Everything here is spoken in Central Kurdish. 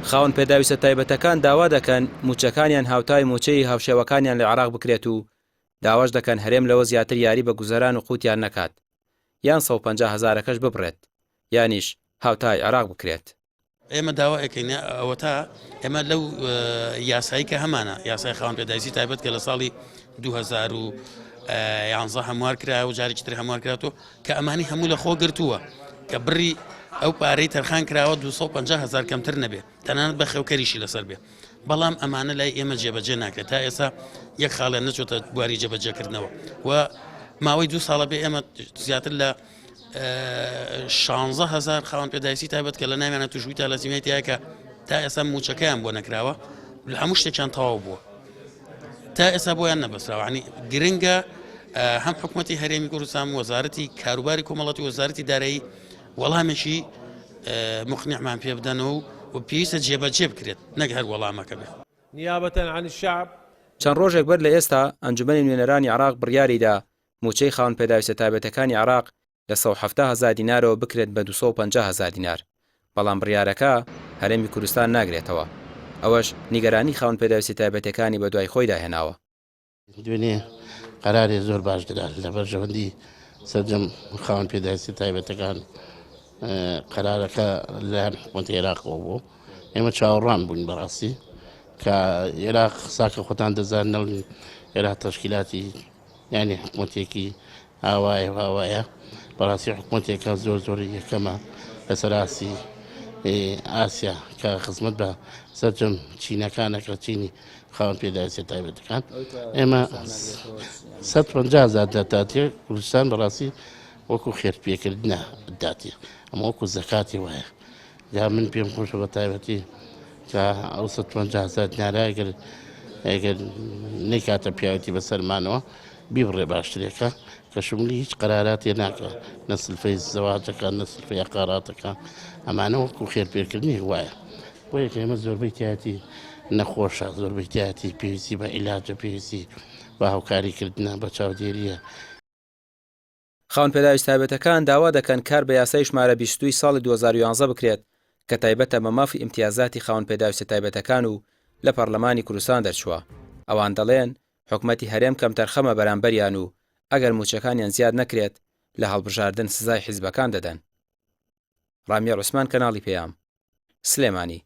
خاوەن پێداویستە تایبەتەکان داوا دەکەن موچەکانیان هاوتای موچەی هاوشێوەکانیان لە عێراق بکرێت و داواش دەکەن هەرێم لەوە زیاتر یاری بە گوزەران و قوتیان نەکات یان 150,000کەش ببڕێت یانیش هاوتای عێراق بکرێت. ئێمە داواەکەین ئەوە تا ئێمە لەو یاسایی کە هەمانە یاسای خاوەن پێداویستی تایبەت کە لە ساڵی 2011 هەموار کرا و جارێکی تر هەموار کراتەوە کە ئەمانی هەموو لە خۆ گرتووە کە بڕی ئەو پارەی تەرخان کراوە 250,000 کەمتر نەبێ تەنانەت بە خێوکەریشی لەسەر بێ بەڵام ئەمانە لای ئێمە جێبەجێ ناکرێت تا ئێستا یەک خاڵێن نەچۆتە بواری جێبەجێکردنەوە و ماوەی 2 ساڵە بێ ئێمە زیاتر لە 16,000 خاوەن پێداویستی تایبەت کە لە ناویانە توشوی تا لە زیمێتیایکە تا ئێستا موچەکەیان بۆ نەکراوە لە هەموو شتێکیان تەواو بووە تا ئێستا بۆیان نەبەسراوە عنی گرنگە هەم حکوومەتی هەرێمی کوردستان وەزارەتی کاروباری کۆمەڵەتی وەزارەتی دارایی وەڵامێکی مقنعمان پێ بدەنەوە و پێویستە جێبەجێ بکرێت نەک هەر وەڵامەکە بێت. نیابەتەن عن الشعب چەند ڕۆژێک بەر لە ئێستا ئەنجومەنی نوێنەرانی عێراق بڕیاریدا موچەی خاوەن پێداویستە تایبەتەکانی عێراق لە 170,000 دینارەوە بکرێت بە 250,000 دینار بەڵام بڕیارەکە هەرێمی کوردستان ناگرێتەوە ئەوەش نیگەرانی خاوەن پێداویستی تایبەتەکانی بە دوای خۆی داهێناوە. دوێنێ قەرارێ زۆر باش درا لە بەرژەوەندی سەرجەم خاوەن پێداویستی تایبەتەکان قەرارەکە لەلایەن حکوومەتی عێراقەوە بوو ئێمە چاوەڕوان بووین بەڕاستی کە عێراق ساکە خۆتان دەزانن عێراق تەشکیلاتی یانی حکوومەتێکی هاوایە بەڕاستی حکوومەتێکە زۆر یەکەمە لەسەر ئاسی ئاسیا کە خزمەت بە سەرجەم چینەکانەکە چینی خاوەن پێداویستی تایبەتەکان ئێمە 150,000 دەداتێ کوردستان بەڕاستی وەکو خێرپێکردنە داتی ئەمە وەکو زەکاتی وایە جا من پێم خۆشە بە تایبەتی کە ئەو 150,000 دینارە ئەگەر نەیکاتە پیاوەتی بەسەرمانەوە بیبڕێ باشترێکە کە شمولی هیچ قەراراتێ ناکە نەسلفەی زەواجەکە نەسلفەی عقاراتەکە ئەمانە وەکو خێرپێکردنی وایە بۆ یەکە ئێمە زۆربەی تایەتی نەخۆشە زۆربەی تایەتی پێویستی بە عیلاجە پێویستی بە هاوکاریکردنە بە چاودێریە. خاوەن پێداویستی تایبەتەکان داوا دەکەن کار بە یاسای ژمارە 20 ساڵی 2011 بکرێت کە تایبەتە بە مافی ئیمتیازاتی خاوەن پێداویستی تایبەتەکان و لە پەرلەمانی کوردستان دەرچووە ئەوان دەڵێن حکوومەتی هەرێم کەم تەرخەمە بەرامبەریان و ئەگەر موچەکانیان زیاد نەکرێت لە هەڵبژاردن سزای حیزبەکان دەدەن. ڕامیا عوسمان کەناڵی پێیام سلێمانی.